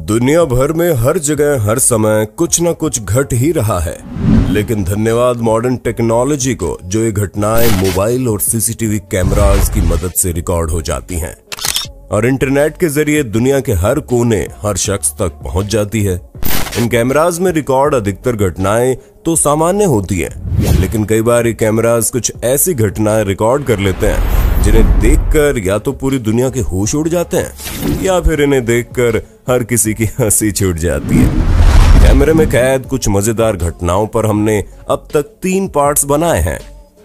दुनिया भर में हर जगह हर समय कुछ न कुछ घट ही रहा है, लेकिन धन्यवाद मॉडर्न टेक्नोलॉजी को जो ये घटनाएं मोबाइल और सीसीटीवी कैमरास की मदद से रिकॉर्ड हो जाती हैं और इंटरनेट के जरिए दुनिया के हर कोने हर शख्स तक पहुंच जाती है। इन कैमरास में रिकॉर्ड अधिकतर घटनाएं तो सामान्य होती हैं, लेकिन कई बार ये कैमरास कुछ ऐसी घटनाएं रिकॉर्ड कर लेते हैं जिन्हें देखकर या तो पूरी दुनिया के होश उड़ जाते हैं या फिर इन्हें देखकर हर किसी की हंसी छूट जाती है। कैमरे में कैद कुछ मजेदार घटनाओं पर हमने अब तक 3 पार्ट्स बनाए हैं,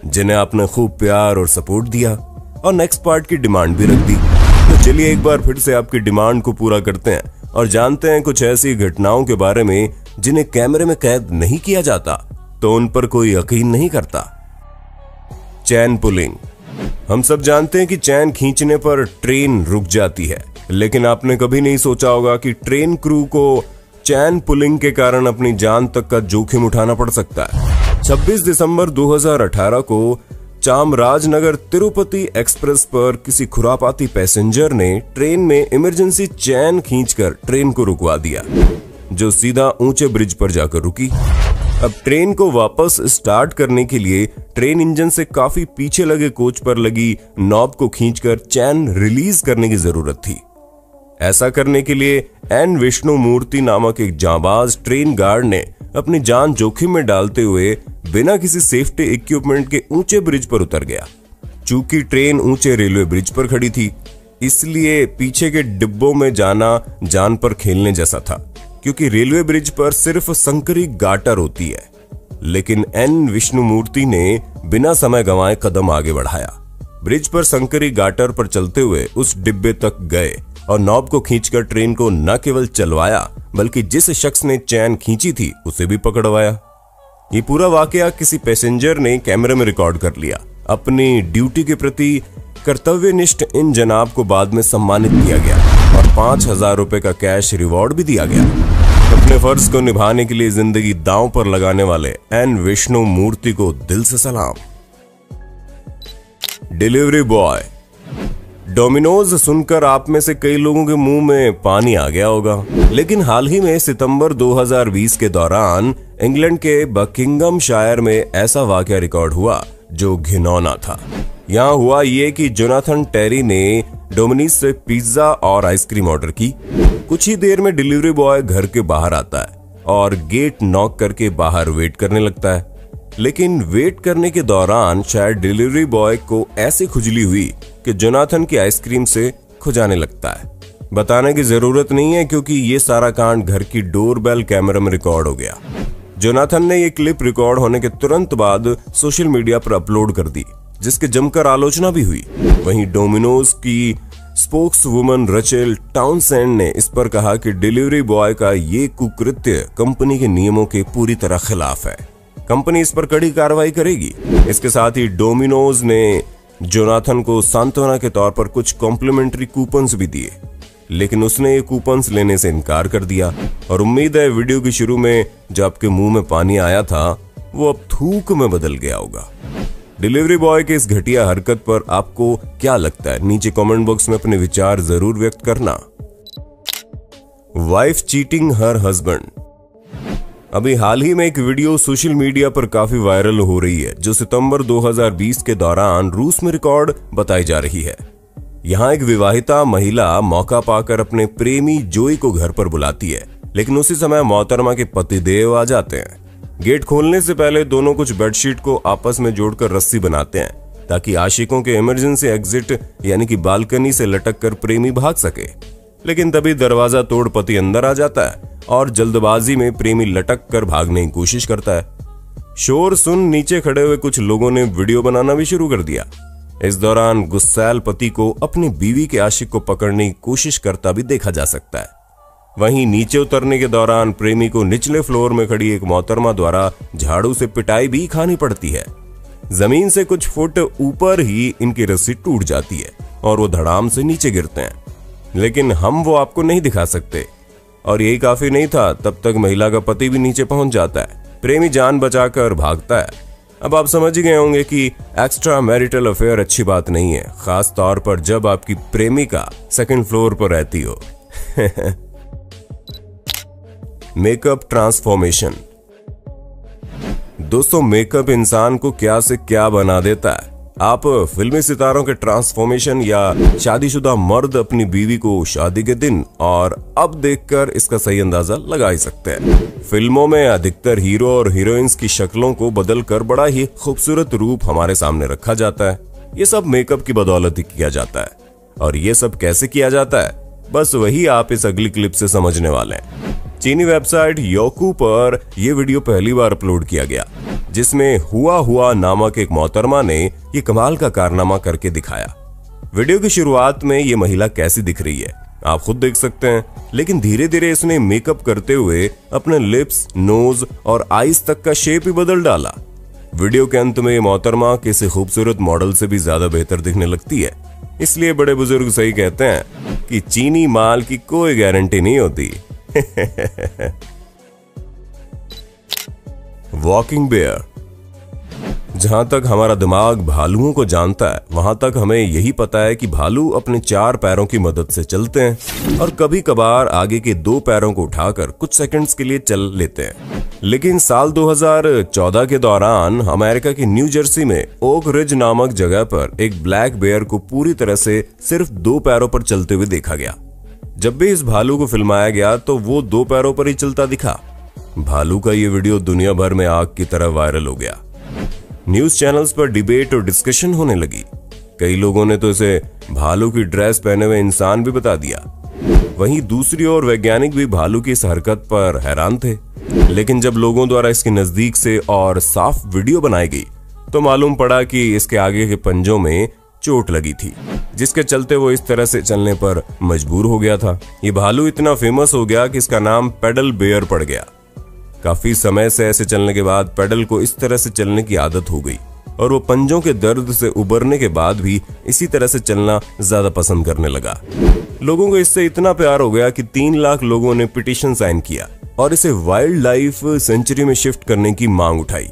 जिन्हें आपने खूब प्यार और सपोर्ट दिया और नेक्स्ट पार्ट की डिमांड भी रख दी। तो चलिए एक बार फिर से आपकी डिमांड को पूरा करते हैं और जानते हैं कुछ ऐसी घटनाओं के बारे में जिन्हें कैमरे में कैद नहीं किया जाता तो उन पर कोई यकीन नहीं करता। चैन पुलिंग। हम सब जानते हैं कि चैन खींचने पर ट्रेन रुक जाती है, लेकिन आपने कभी नहीं सोचा होगा कि ट्रेन क्रू को चैन पुलिंग के कारण अपनी जान तक का जोखिम उठाना पड़ सकता है। 26 दिसंबर 2018 को चामराजनगर तिरुपति एक्सप्रेस पर किसी खुरापाती पैसेंजर ने ट्रेन में इमरजेंसी चैन खींचकर ट्रेन को रुकवा दिया, जो सीधा ऊंचे ब्रिज पर जाकर रुकी। अब ट्रेन को वापस स्टार्ट करने के लिए ट्रेन इंजन से काफी पीछे लगे कोच पर लगी नॉब को खींचकर चैन रिलीज करने की जरूरत थी। ऐसा करने के लिए एन विष्णुमूर्ति नामक एक जांबाज ट्रेन गार्ड ने अपनी जान जोखिम में डालते हुए बिना किसी सेफ्टी इक्विपमेंट के ऊंचे ब्रिज पर उतर गया। चूंकि ट्रेन ऊंचे रेलवे ब्रिज पर खड़ी थी, इसलिए पीछे के डिब्बों में जाना जान पर खेलने जैसा था, क्योंकि रेलवे ब्रिज पर सिर्फ संकरी गाटर होती है। लेकिन एन विष्णुमूर्ति ने बिना समय गंवाए कदम आगे बढ़ाया। ब्रिज पर संकरी गाटर पर चलते हुए उस डिब्बे तक गए और नॉब को खींचकर ट्रेन को न केवल चलवाया बल्कि जिस शख्स ने चैन खींची थी उसे भी पकड़वाया। ये पूरा वाकया किसी पैसेंजर ने कैमरे में रिकॉर्ड कर लिया। अपनी ड्यूटी के प्रति कर्तव्यनिष्ठ इन जनाब को बाद में सम्मानित किया गया और 5,000 रुपए का कैश रिवॉर्ड भी दिया गया। अपने फर्ज को निभाने के लिए जिंदगी दांव पर लगाने वाले एन विष्णुमूर्ति को दिल से सलाम। Delivery boy. डोमिनोज सुनकर आप में से कई लोगों के मुंह में पानी आ गया होगा, लेकिन हाल ही में सितंबर 2020 के दौरान इंग्लैंड के बकिंघमशायर में ऐसा वाकया रिकॉर्ड हुआ जो घिनौना था। यहाँ हुआ ये कि जोनाथन टेरी ने डोमिनोज से पिज्जा और आइसक्रीम ऑर्डर की। कुछ ही देर में डिलीवरी बॉय घर के बाहर आता है और गेट नॉक करके बाहर वेट करने लगता है। लेकिन वेट करने के दौरान शायद डिलीवरी बॉय को ऐसी खुजली हुई कि जोनाथन की आइसक्रीम से खुजाने लगता है। बताने की जरूरत नहीं है क्योंकि ये सारा कांड घर की डोरबेल कैमरा में रिकॉर्ड हो गया। जोनाथन ने ये क्लिप रिकॉर्ड होने के तुरंत बाद सोशल मीडिया पर अपलोड कर दी, जिसके जमकर आलोचना भी हुई। वहीं डोमिनोज की स्पोक्स वुमन रचेल टाउनसेंड ने इस पर कहा कि डिलीवरी बॉय का ये कुकृत्य कंपनी के नियमों के पूरी तरह खिलाफ है। कंपनी इस पर कड़ी कार्रवाई करेगी। इसके साथ ही डोमिनोज ने जोनाथन को सांत्वना के तौर पर कुछ कॉम्प्लीमेंट्री कूपन्स भी दिए, लेकिन उसने ये कूपन्स लेने से इनकार कर दिया और उम्मीद है वीडियो के शुरू में जो आपके मुंह में पानी आया था वो अब थूक में बदल गया होगा। डिलीवरी बॉय के इस घटिया हरकत पर आपको क्या लगता है? नीचे कमेंट बॉक्स में अपने विचार जरूर व्यक्त करना। Wife cheating her husband. अभी हाल ही में एक वीडियो सोशल मीडिया पर काफी वायरल हो रही है, जो सितंबर 2020 के दौरान रूस में रिकॉर्ड बताई जा रही है। यहाँ एक विवाहिता महिला मौका पाकर अपने प्रेमी जोई को घर पर बुलाती है, लेकिन उसी समय मोहतरमा के पतिदेव आ जाते हैं। गेट खोलने से पहले दोनों कुछ बेडशीट को आपस में जोड़कर रस्सी बनाते हैं ताकि आशिकों के इमरजेंसी एग्जिट यानी कि बालकनी से लटक कर प्रेमी भाग सके। लेकिन तभी दरवाजा तोड़ पति अंदर आ जाता है और जल्दबाजी में प्रेमी लटक कर भागने की कोशिश करता है। शोर सुन नीचे खड़े हुए कुछ लोगों ने वीडियो बनाना भी शुरू कर दिया। इस दौरान गुस्सैल पति को अपनी बीवी के आशिक को पकड़ने की कोशिश करता भी देखा जा सकता है। वहीं नीचे उतरने के दौरान प्रेमी को निचले फ्लोर में खड़ी एक मोहतरमा द्वारा झाड़ू से पिटाई भी खानी पड़ती है। जमीन से कुछ फुट ऊपर ही इनकी रस्सी टूट जाती है और वो धड़ाम से नीचे गिरते हैं, लेकिन हम वो आपको नहीं दिखा सकते। और यही काफी नहीं था, तब तक महिला का पति भी नीचे पहुंच जाता है। प्रेमी जान बचाकर भागता है अब आप समझ ही गए होंगे कि एक्स्ट्रा मैरिटल अफेयर अच्छी बात नहीं है, खास तौर पर जब आपकी प्रेमिका सेकंड फ्लोर पर रहती हो। Makeup transformation. दोस्तों, मेकअप इंसान को क्या से क्या बना देता है। आप फिल्मी सितारों के ट्रांसफॉर्मेशन या शादीशुदा मर्द अपनी बीवी को शादी के दिन और अब देखकर इसका सही अंदाजा लगा ही सकते हैं। फिल्मों में अधिकतर हीरो और हीरोइंस की शक्लों को बदलकर बड़ा ही खूबसूरत रूप हमारे सामने रखा जाता है। ये सब मेकअप की बदौलत ही किया जाता है। और ये सब कैसे किया जाता है, बस वही आप इस अगली क्लिप से समझने वाले हैं। चीनी वेबसाइट योकू पर यह वीडियो पहली बार अपलोड किया गया, जिसमें हुआ नामक एक मोहतरमा ने ये कमाल का कारनामा करके दिखाया। वीडियो की शुरुआत में ये महिला कैसी दिख रही है आप खुद देख सकते हैं, लेकिन धीरे धीरे इसने मेकअप करते हुए अपने लिप्स, नोज और आईज तक का शेप ही बदल डाला। वीडियो के अंत में ये मोहतरमा किसी खूबसूरत मॉडल से भी ज्यादा बेहतर दिखने लगती है। इसलिए बड़े बुजुर्ग सही कहते हैं कि चीनी माल की कोई गारंटी नहीं होती। Walking bear. जहां तक हमारा दिमाग भालुओं को जानता है, वहां तक हमें यही पता है कि भालू अपने 4 पैरों की मदद से चलते हैं और कभी कभार आगे के 2 पैरों को उठाकर कुछ सेकंड्स के लिए चल लेते हैं। लेकिन साल 2014 के दौरान अमेरिका की न्यू जर्सी में ओक रिज नामक जगह पर एक ब्लैक बेयर को पूरी तरह से सिर्फ 2 पैरों पर चलते हुए देखा गया। जब भी इस भालू को फिल्माया गया तो वो 2 पैरों पर ही चलता दिखा। भालू का ये वीडियो दुनिया भर में आग की तरह वायरल हो गया। न्यूज चैनल्स पर डिबेट और डिस्कशन होने लगी। कई लोगों ने तो इसे भालू की ड्रेस पहने हुए इंसान भी बता दिया। वहीं दूसरी ओर वैज्ञानिक भी भालू की इस हरकत पर हैरान थे। लेकिन जब लोगों द्वारा इसके नजदीक से और साफ वीडियो बनाई गई तो मालूम पड़ा कि इसके आगे के पंजों में चोट लगी थी, जिसके चलते वो इस तरह से चलने पर मजबूर हो गया था। ये भालू इतना फेमस हो गया कि इसका नाम पेडल बेयर पड़ गया। काफी समय से ऐसे चलने के बाद पेडल को इस तरह से चलने की आदत हो गई और वो पंजों के दर्द से उबरने के बाद भी इसी तरह से चलना ज्यादा पसंद करने लगा। लोगों को इससे इतना प्यार हो गया कि 3 लाख लोगों ने पिटीशन साइन किया और इसे वाइल्ड लाइफ सेंचुरी में शिफ्ट करने की मांग उठाई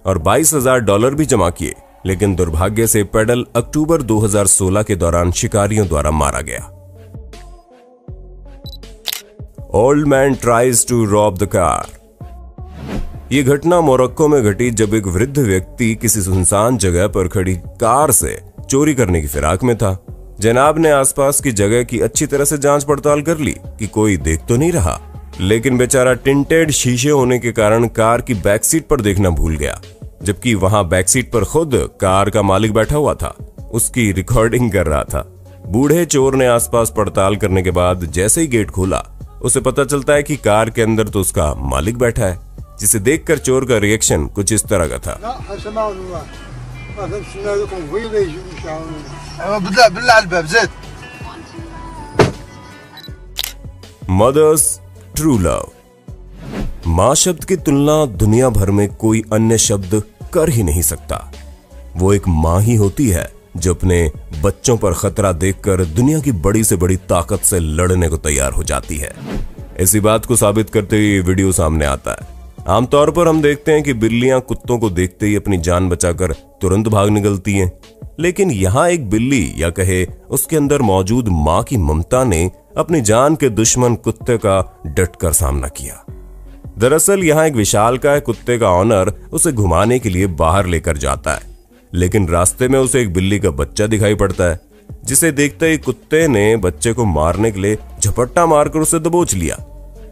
और $22,000 भी जमा किए। लेकिन दुर्भाग्य से पेडल अक्टूबर 2016 के दौरान शिकारियों द्वारा मारा गया। Old man tries to rob the car. ये घटना मोरक्को में घटी जब एक वृद्ध व्यक्ति किसी सुनसान जगह पर खड़ी कार से चोरी करने की फिराक में था। जनाब ने आसपास की जगह की अच्छी तरह से जांच पड़ताल कर ली कि कोई देख तो नहीं रहा, लेकिन बेचारा टिंटेड शीशे होने के कारण कार की बैक सीट पर देखना भूल गया, जबकि वहां बैक सीट पर खुद कार का मालिक बैठा हुआ था, उसकी रिकॉर्डिंग कर रहा था। बूढ़े चोर ने आसपास पड़ताल करने के बाद जैसे ही गेट खोला, उसे पता चलता है कि कार के अंदर तो उसका मालिक बैठा है, जिसे देखकर चोर का रिएक्शन कुछ इस तरह का था। Mother's true love. मां शब्द की तुलना दुनिया भर में कोई अन्य शब्द कर ही नहीं सकता। वो एक मां ही होती है जो अपने बच्चों पर खतरा देखकर दुनिया की बड़ी से बड़ी ताकत से लड़ने को तैयार हो जाती है। इसी बात को साबित करते हुए वीडियो सामने आता है। आमतौर पर हम देखते हैं कि बिल्लियां कुत्तों को देखते ही अपनी जान बचाकर तुरंत भाग निकलती हैं, लेकिन यहाँ एक बिल्ली या कहे उसके अंदर मौजूद मां की ममता ने अपनी जान के दुश्मन कुत्ते का डटकर सामना किया। दरअसल यहाँ एक विशालकाय कुत्ते का ऑनर उसे घुमाने के लिए बाहर लेकर जाता है, लेकिन रास्ते में उसे एक बिल्ली का बच्चा दिखाई पड़ता है, जिसे देखते ही कुत्ते ने बच्चे को मारने के लिए झपट्टा मारकर उसे दबोच लिया।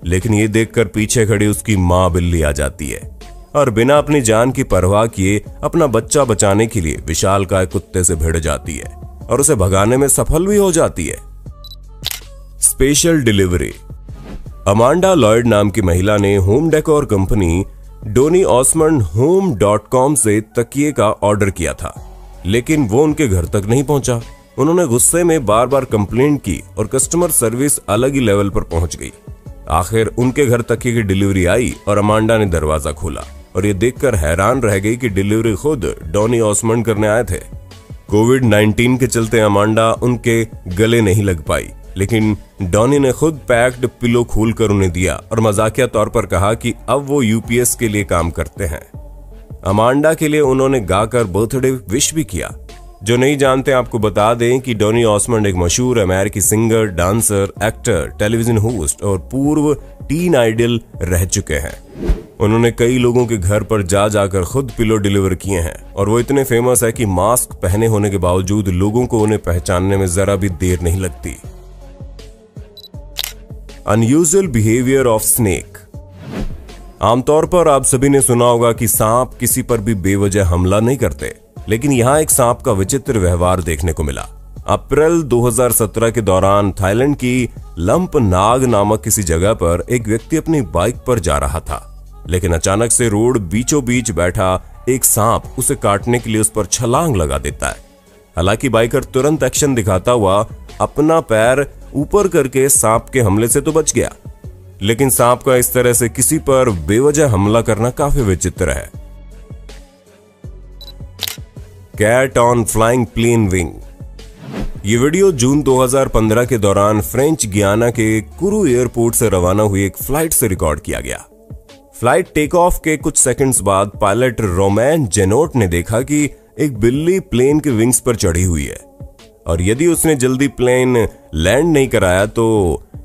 लेकिन ये देखकर पीछे खड़ी उसकी मां बिल्ली आ जाती है और बिना अपनी जान की परवाह किए अपना बच्चा बचाने के लिए विशालकाय कुत्ते से भिड़ जाती है और उसे भगाने में सफल भी हो जाती है। Special delivery. अमांडा लॉयड नाम की महिला ने home decor company Donny Osmond home.com से तकिए का ऑर्डर किया था, लेकिन वो उनके घर तक नहीं पहुंचा। उन्होंने गुस्से में बार बार कंप्लेंट की और कस्टमर सर्विस अलग ही लेवल पर पहुंच गई। आखिर उनके घर तकिए की डिलीवरी आई और अमांडा ने दरवाजा खोला और ये देखकर हैरान रह गई कि डिलीवरी खुद डोनी ऑसमंड करने आए थे। कोविड-19 के चलते अमांडा उनके गले नहीं लग पाई, लेकिन डॉनी ने खुद पैक्ड पिलो खोलकर उन्हें दिया और मजाकिया तौर पर कहा कि अब वो यूपीएस के लिए काम करते हैं। अमांडा के लिए उन्होंने गाकर बर्थडे विश भी किया। जो नहीं जानते आपको बता दें कि डोनी ऑसमंड एक मशहूर अमेरिकी singer, dancer, actor, television host और पूर्व टीन आइडल रह चुके हैं। उन्होंने कई लोगों के घर पर जा जाकर खुद पिलो डिलीवर किए हैं और वो इतने फेमस है कि मास्क पहने होने के बावजूद लोगों को उन्हें पहचानने में जरा भी देर नहीं लगती। Unusual behaviour of snake. आमतौर पर आप सभी ने सुना होगा कि सांप किसी पर भी बेवजह हमला नहीं करते, लेकिन यहां एक सांप का विचित्र व्यवहार देखने को मिला। अप्रैल 2017 के दौरान थाईलैंड की लंप नाग नामक किसी जगह पर एक व्यक्ति अपनी बाइक पर जा रहा था, लेकिन अचानक से रोड बीचों बीच बैठा एक सांप उसे काटने के लिए उस पर छलांग लगा देता है। हालांकि बाइकर तुरंत एक्शन दिखाता हुआ अपना पैर ऊपर करके सांप के हमले से तो बच गया, लेकिन सांप का इस तरह से किसी पर बेवजह हमला करना काफी विचित्र है। Cat on flying plane wing. ये वीडियो जून 2015 के दौरान फ्रेंच गियाना के कुरू एयरपोर्ट से रवाना हुई एक फ्लाइट से रिकॉर्ड किया गया। फ्लाइट टेक ऑफ के कुछ सेकंड्स बाद पायलट रोमैन जेनोट ने देखा कि एक बिल्ली प्लेन के विंग्स पर चढ़ी हुई है और यदि उसने जल्दी प्लेन लैंड नहीं कराया तो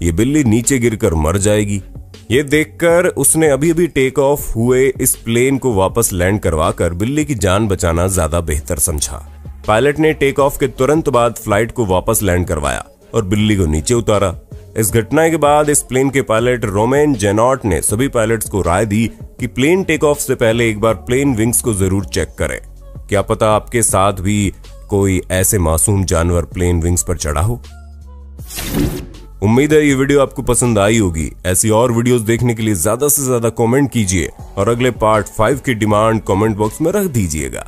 ये बिल्ली नीचे गिरकर मर जाएगी। ये देखकर उसने अभी अभी टेक ऑफ हुए इस प्लेन को वापस लैंड करवाकर बिल्ली की जान बचाना ज्यादा बेहतर समझा। पायलट ने टेक ऑफ के तुरंत बाद फ्लाइट को वापस लैंड करवाया और बिल्ली को नीचे उतारा। इस घटना के बाद इस प्लेन के पायलट रोमैन जेनॉट ने सभी पायलट्स को राय दी कि प्लेन टेक ऑफ से पहले एक बार प्लेन विंग्स को जरूर चेक करें। क्या पता आपके साथ भी कोई ऐसे मासूम जानवर प्लेन विंग्स पर चढ़ा हो। उम्मीद है ये वीडियो आपको पसंद आई होगी। ऐसी और वीडियोस देखने के लिए ज्यादा से ज्यादा कमेंट कीजिए और अगले पार्ट 5 की डिमांड कमेंट बॉक्स में रख दीजिएगा।